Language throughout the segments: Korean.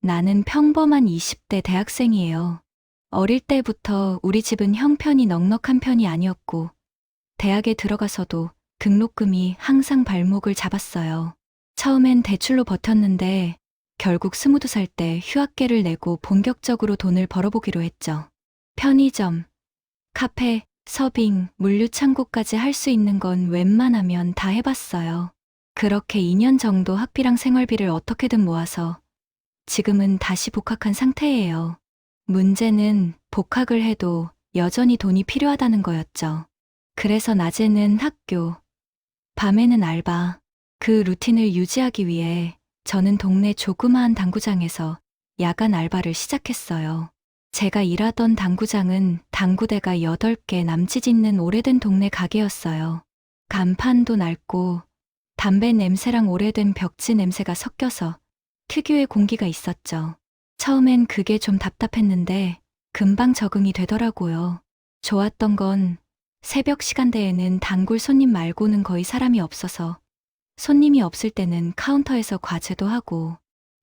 나는 평범한 20대 대학생이에요. 어릴 때부터 우리 집은 형편이 넉넉한 편이 아니었고, 대학에 들어가서도 등록금이 항상 발목을 잡았어요. 처음엔 대출로 버텼는데, 결국 22살 때 휴학계를 내고 본격적으로 돈을 벌어보기로 했죠. 편의점, 카페, 서빙, 물류창고까지 할 수 있는 건 웬만하면 다 해봤어요. 그렇게 2년 정도 학비랑 생활비를 어떻게든 모아서 지금은 다시 복학한 상태예요. 문제는 복학을 해도 여전히 돈이 필요하다는 거였죠. 그래서 낮에는 학교, 밤에는 알바, 그 루틴을 유지하기 위해 저는 동네 조그마한 당구장에서 야간 알바를 시작했어요. 제가 일하던 당구장은 당구대가 8개 남짓 있는 오래된 동네 가게였어요. 간판도 낡고 담배 냄새랑 오래된 벽지 냄새가 섞여서 특유의 공기가 있었죠. 처음엔 그게 좀 답답했는데 금방 적응이 되더라고요. 좋았던 건 새벽 시간대에는 단골 손님 말고는 거의 사람이 없어서 손님이 없을 때는 카운터에서 과제도 하고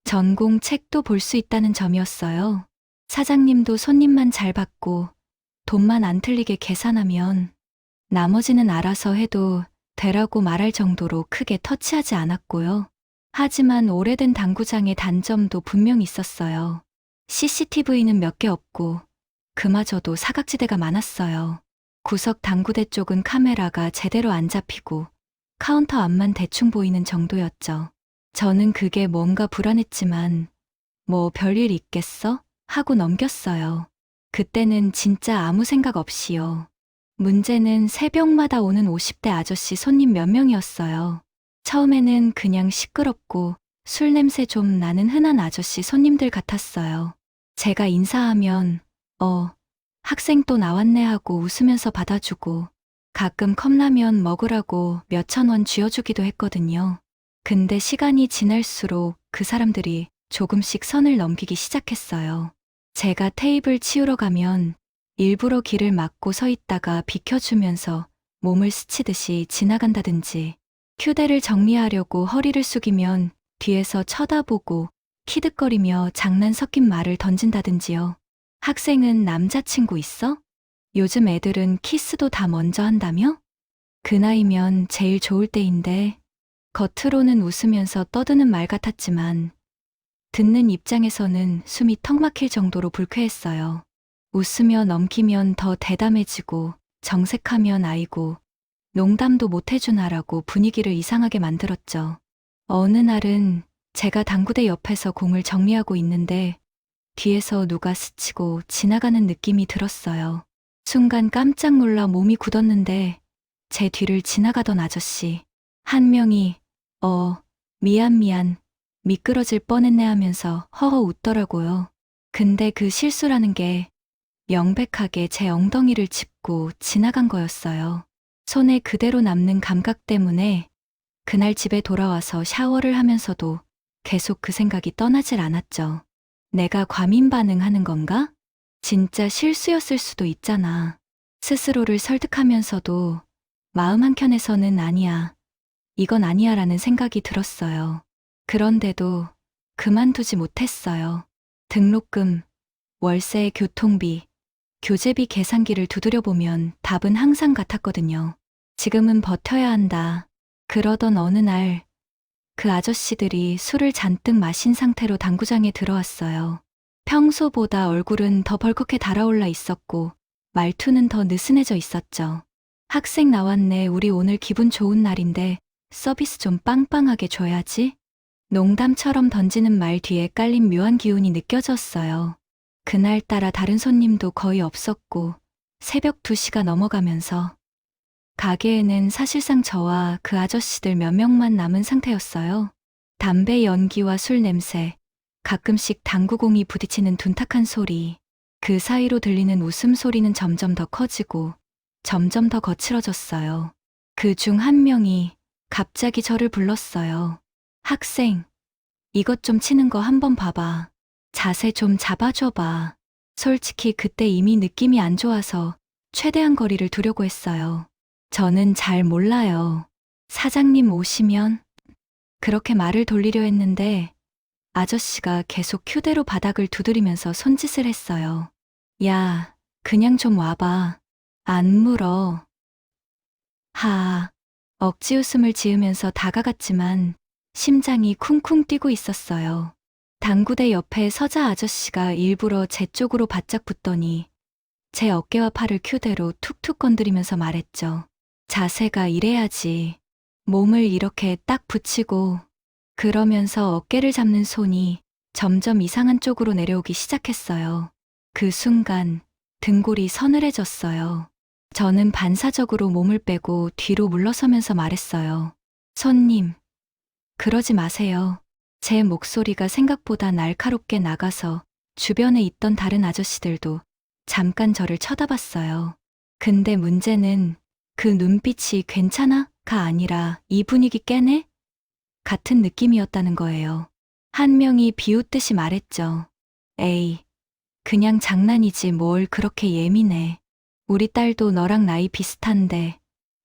전공 책도 볼 수 있다는 점이었어요. 사장님도 손님만 잘 받고 돈만 안 틀리게 계산하면 나머지는 알아서 해도 되라고 말할 정도로 크게 터치하지 않았고요. 하지만 오래된 당구장의 단점도 분명 있었어요. CCTV는 몇 개 없고 그마저도 사각지대가 많았어요. 구석 당구대 쪽은 카메라가 제대로 안 잡히고 카운터 앞만 대충 보이는 정도였죠. 저는 그게 뭔가 불안했지만 뭐 별일 있겠어? 하고 넘겼어요. 그때는 진짜 아무 생각 없이요. 문제는 새벽마다 오는 50대 아저씨 손님 몇 명이었어요. 처음에는 그냥 시끄럽고 술 냄새 좀 나는 흔한 아저씨 손님들 같았어요. 제가 인사하면 학생 또 나왔네 하고 웃으면서 받아주고 가끔 컵라면 먹으라고 몇천 원 쥐어주기도 했거든요. 근데 시간이 지날수록 그 사람들이 조금씩 선을 넘기기 시작했어요. 제가 테이블 치우러 가면 일부러 길을 막고 서 있다가 비켜주면서 몸을 스치듯이 지나간다든지 휴대를 정리하려고 허리를 숙이면 뒤에서 쳐다보고 키득거리며 장난 섞인 말을 던진다든지요. 학생은 남자친구 있어? 요즘 애들은 키스도 다 먼저 한다며? 그 나이면 제일 좋을 때인데 겉으로는 웃으면서 떠드는 말 같았지만 듣는 입장에서는 숨이 턱 막힐 정도로 불쾌했어요. 웃으며 넘기면 더 대담해지고 정색하면 아이고 농담도 못 해주나라고 분위기를 이상하게 만들었죠. 어느 날은 제가 당구대 옆에서 공을 정리하고 있는데 뒤에서 누가 스치고 지나가는 느낌이 들었어요. 순간 깜짝 놀라 몸이 굳었는데 제 뒤를 지나가던 아저씨 한 명이 미안 미끄러질 뻔했네 하면서 허허 웃더라고요. 근데 그 실수라는 게 명백하게 제 엉덩이를 짚고 지나간 거였어요. 손에 그대로 남는 감각 때문에 그날 집에 돌아와서 샤워를 하면서도 계속 그 생각이 떠나질 않았죠. 내가 과민 반응하는 건가? 진짜 실수였을 수도 있잖아. 스스로를 설득하면서도 마음 한켠에서는 아니야, 이건 아니야 라는 생각이 들었어요. 그런데도 그만두지 못했어요. 등록금, 월세, 교통비, 교재비 계산기를 두드려보면 답은 항상 같았거든요. 지금은 버텨야 한다. 그러던 어느 날 그 아저씨들이 술을 잔뜩 마신 상태로 당구장에 들어왔어요. 평소보다 얼굴은 더 벌겋게 달아올라 있었고 말투는 더 느슨해져 있었죠. 학생 나왔네. 우리 오늘 기분 좋은 날인데 서비스 좀 빵빵하게 줘야지. 농담처럼 던지는 말 뒤에 깔린 묘한 기운이 느껴졌어요. 그날따라 다른 손님도 거의 없었고 새벽 2시가 넘어가면서 가게에는 사실상 저와 그 아저씨들 몇 명만 남은 상태였어요. 담배 연기와 술 냄새, 가끔씩 당구공이 부딪히는 둔탁한 소리, 그 사이로 들리는 웃음소리는 점점 더 커지고 점점 더 거칠어졌어요. 그 중 한 명이 갑자기 저를 불렀어요. 학생, 이것 좀 치는 거 한번 봐봐. 자세 좀 잡아줘봐. 솔직히 그때 이미 느낌이 안 좋아서 최대한 거리를 두려고 했어요. 저는 잘 몰라요. 사장님 오시면 그렇게 말을 돌리려 했는데 아저씨가 계속 휴대로 바닥을 두드리면서 손짓을 했어요. 야, 그냥 좀 와봐. 안 물어. 하, 억지 웃음을 지으면서 다가갔지만 심장이 쿵쿵 뛰고 있었어요. 당구대 옆에 서자 아저씨가 일부러 제 쪽으로 바짝 붙더니 제 어깨와 팔을 휴대로 툭툭 건드리면서 말했죠. 자세가 이래야지. 몸을 이렇게 딱 붙이고. 그러면서 어깨를 잡는 손이 점점 이상한 쪽으로 내려오기 시작했어요. 그 순간 등골이 서늘해졌어요. 저는 반사적으로 몸을 빼고 뒤로 물러서면서 말했어요. 손님, 그러지 마세요. 제 목소리가 생각보다 날카롭게 나가서 주변에 있던 다른 아저씨들도 잠깐 저를 쳐다봤어요. 근데 문제는 그 눈빛이 괜찮아?가 아니라 이 분위기 깨네? 같은 느낌이었다는 거예요. 한 명이 비웃듯이 말했죠. 에이, 그냥 장난이지 뭘 그렇게 예민해. 우리 딸도 너랑 나이 비슷한데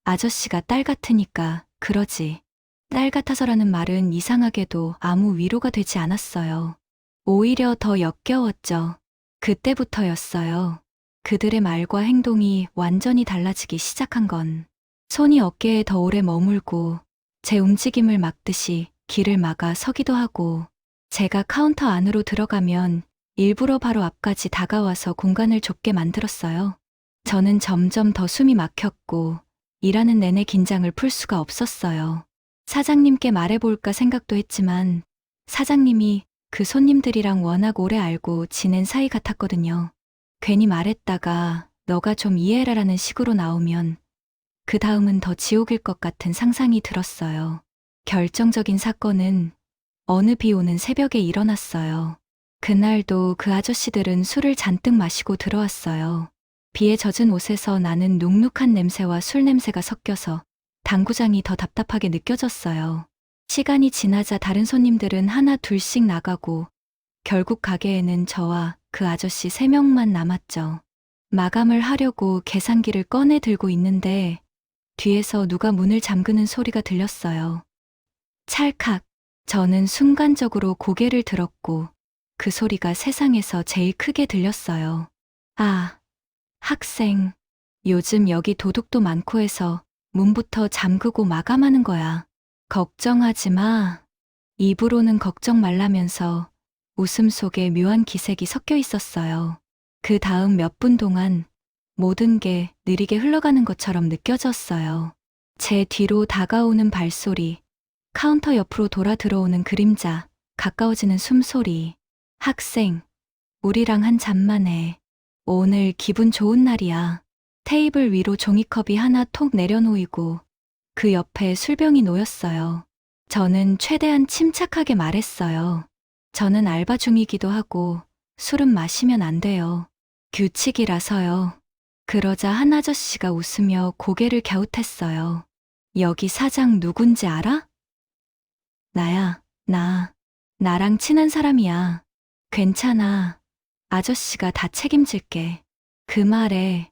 아저씨가 딸 같으니까 그러지. 딸 같아서라는 말은 이상하게도 아무 위로가 되지 않았어요. 오히려 더 역겨웠죠. 그때부터였어요. 그들의 말과 행동이 완전히 달라지기 시작한 건 손이 어깨에 더 오래 머물고 제 움직임을 막듯이 길을 막아 서기도 하고 제가 카운터 안으로 들어가면 일부러 바로 앞까지 다가와서 공간을 좁게 만들었어요. 저는 점점 더 숨이 막혔고 일하는 내내 긴장을 풀 수가 없었어요. 사장님께 말해볼까 생각도 했지만 사장님이 그 손님들이랑 워낙 오래 알고 지낸 사이 같았거든요. 괜히 말했다가 너가 좀 이해해라라는 식으로 나오면 그 다음은 더 지옥일 것 같은 상상이 들었어요. 결정적인 사건은 어느 비 오는 새벽에 일어났어요. 그날도 그 아저씨들은 술을 잔뜩 마시고 들어왔어요. 비에 젖은 옷에서 나는 눅눅한 냄새와 술 냄새가 섞여서 당구장이 더 답답하게 느껴졌어요. 시간이 지나자 다른 손님들은 하나 둘씩 나가고 결국 가게에는 저와 그 아저씨 3명만 남았죠. 마감을 하려고 계산기를 꺼내 들고 있는데 뒤에서 누가 문을 잠그는 소리가 들렸어요. 찰칵. 저는 순간적으로 고개를 들었고 그 소리가 세상에서 제일 크게 들렸어요. 아, 학생. 요즘 여기 도둑도 많고 해서 문부터 잠그고 마감하는 거야. 걱정하지 마. 입으로는 걱정 말라면서 웃음 속에 묘한 기색이 섞여 있었어요. 그 다음 몇 분 동안 모든 게 느리게 흘러가는 것처럼 느껴졌어요. 제 뒤로 다가오는 발소리, 카운터 옆으로 돌아 들어오는 그림자, 가까워지는 숨소리. 학생, 우리랑 한 잔만 해. 오늘 기분 좋은 날이야. 테이블 위로 종이컵이 하나 톡 내려놓이고 그 옆에 술병이 놓였어요. 저는 최대한 침착하게 말했어요. 저는 알바 중이기도 하고 술은 마시면 안 돼요. 규칙이라서요. 그러자 한 아저씨가 웃으며 고개를 갸웃했어요. 여기 사장 누군지 알아? 나야, 나랑 친한 사람이야. 괜찮아. 아저씨가 다 책임질게. 그 말에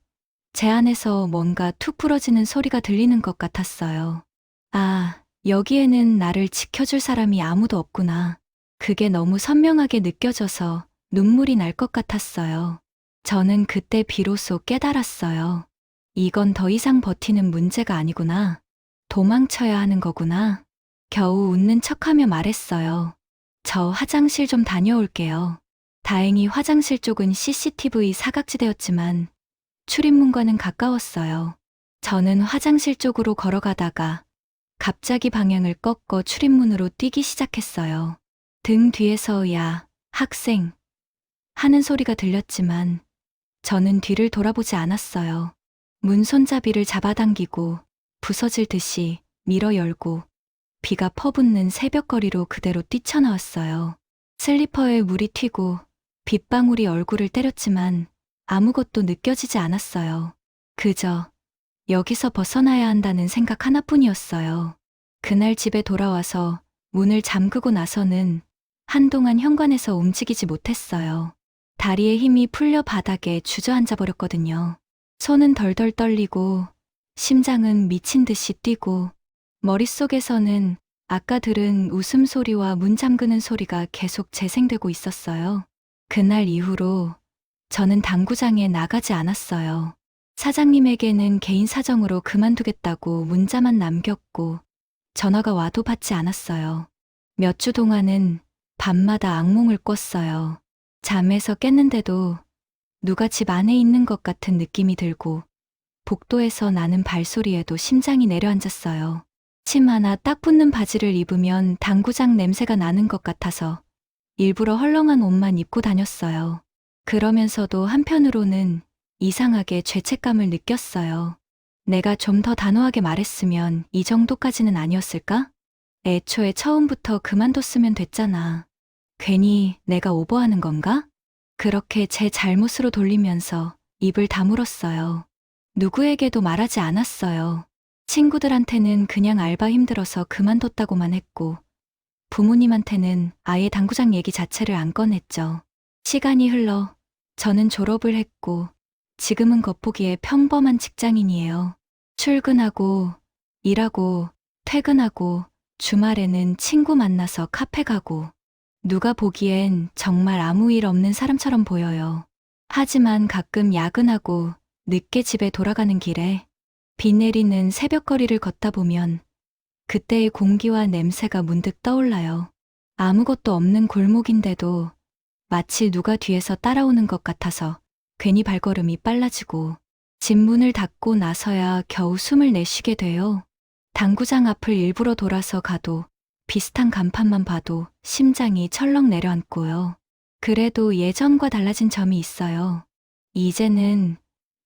제 안에서 뭔가 툭 부러지는 소리가 들리는 것 같았어요. 아, 여기에는 나를 지켜줄 사람이 아무도 없구나. 그게 너무 선명하게 느껴져서 눈물이 날 것 같았어요. 저는 그때 비로소 깨달았어요. 이건 더 이상 버티는 문제가 아니구나. 도망쳐야 하는 거구나. 겨우 웃는 척하며 말했어요. 저 화장실 좀 다녀올게요. 다행히 화장실 쪽은 CCTV 사각지대였지만 출입문과는 가까웠어요. 저는 화장실 쪽으로 걸어가다가 갑자기 방향을 꺾어 출입문으로 뛰기 시작했어요. 등 뒤에서 야, 학생 하는 소리가 들렸지만 저는 뒤를 돌아보지 않았어요. 문 손잡이를 잡아당기고 부서질 듯이 밀어 열고 비가 퍼붓는 새벽거리로 그대로 뛰쳐나왔어요. 슬리퍼에 물이 튀고 빗방울이 얼굴을 때렸지만 아무것도 느껴지지 않았어요. 그저 여기서 벗어나야 한다는 생각 하나뿐이었어요. 그날 집에 돌아와서 문을 잠그고 나서는 한동안 현관에서 움직이지 못했어요. 다리에 힘이 풀려 바닥에 주저앉아 버렸거든요. 손은 덜덜 떨리고 심장은 미친 듯이 뛰고 머릿속에서는 아까 들은 웃음소리와 문 잠그는 소리가 계속 재생되고 있었어요. 그날 이후로 저는 당구장에 나가지 않았어요. 사장님에게는 개인 사정으로 그만두겠다고 문자만 남겼고 전화가 와도 받지 않았어요. 몇 주 동안은 밤마다 악몽을 꿨어요. 잠에서 깼는데도 누가 집 안에 있는 것 같은 느낌이 들고 복도에서 나는 발소리에도 심장이 내려앉았어요. 치마나 딱 붙는 바지를 입으면 당구장 냄새가 나는 것 같아서 일부러 헐렁한 옷만 입고 다녔어요. 그러면서도 한편으로는 이상하게 죄책감을 느꼈어요. 내가 좀 더 단호하게 말했으면 이 정도까지는 아니었을까? 애초에 처음부터 그만뒀으면 됐잖아. 괜히 내가 오버하는 건가? 그렇게 제 잘못으로 돌리면서 입을 다물었어요. 누구에게도 말하지 않았어요. 친구들한테는 그냥 알바 힘들어서 그만뒀다고만 했고, 부모님한테는 아예 당구장 얘기 자체를 안 꺼냈죠. 시간이 흘러 저는 졸업을 했고, 지금은 겉보기에 평범한 직장인이에요. 출근하고, 일하고, 퇴근하고, 주말에는 친구 만나서 카페 가고, 누가 보기엔 정말 아무 일 없는 사람처럼 보여요. 하지만 가끔 야근하고 늦게 집에 돌아가는 길에 비 내리는 새벽거리를 걷다 보면 그때의 공기와 냄새가 문득 떠올라요. 아무것도 없는 골목인데도 마치 누가 뒤에서 따라오는 것 같아서 괜히 발걸음이 빨라지고 집 문을 닫고 나서야 겨우 숨을 내쉬게 돼요. 당구장 앞을 일부러 돌아서 가도 비슷한 간판만 봐도 심장이 철렁 내려앉고요. 그래도 예전과 달라진 점이 있어요. 이제는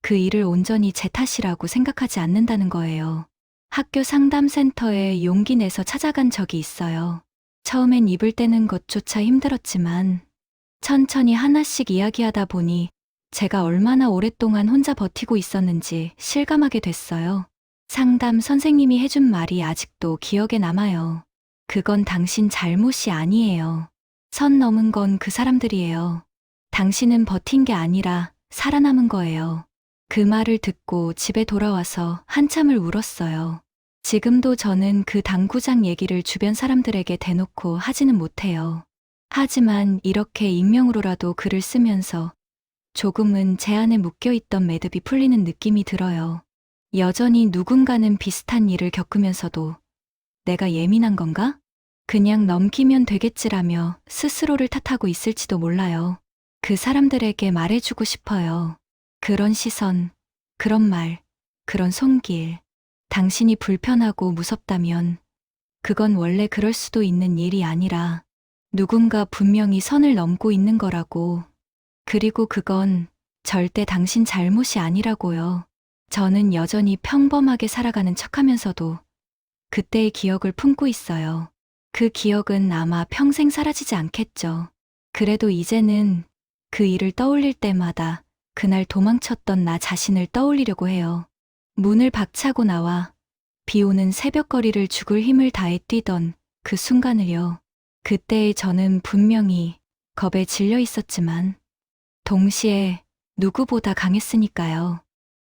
그 일을 온전히 제 탓이라고 생각하지 않는다는 거예요. 학교 상담센터에 용기 내서 찾아간 적이 있어요. 처음엔 입을 떼는 것조차 힘들었지만 천천히 하나씩 이야기하다 보니 제가 얼마나 오랫동안 혼자 버티고 있었는지 실감하게 됐어요. 상담 선생님이 해준 말이 아직도 기억에 남아요. 그건 당신 잘못이 아니에요. 선 넘은 건 그 사람들이에요. 당신은 버틴 게 아니라 살아남은 거예요. 그 말을 듣고 집에 돌아와서 한참을 울었어요. 지금도 저는 그 당구장 얘기를 주변 사람들에게 대놓고 하지는 못해요. 하지만 이렇게 익명으로라도 글을 쓰면서 조금은 제 안에 묶여있던 매듭이 풀리는 느낌이 들어요. 여전히 누군가는 비슷한 일을 겪으면서도 내가 예민한 건가? 그냥 넘기면 되겠지라며 스스로를 탓하고 있을지도 몰라요. 그 사람들에게 말해주고 싶어요. 그런 시선, 그런 말, 그런 손길. 당신이 불편하고 무섭다면 그건 원래 그럴 수도 있는 일이 아니라 누군가 분명히 선을 넘고 있는 거라고. 그리고 그건 절대 당신 잘못이 아니라고요. 저는 여전히 평범하게 살아가는 척하면서도 그때의 기억을 품고 있어요. 그 기억은 아마 평생 사라지지 않겠죠. 그래도 이제는 그 일을 떠올릴 때마다 그날 도망쳤던 나 자신을 떠올리려고 해요. 문을 박차고 나와 비 오는 새벽거리를 죽을 힘을 다해 뛰던 그 순간을요. 그때의 저는 분명히 겁에 질려 있었지만 동시에 누구보다 강했으니까요.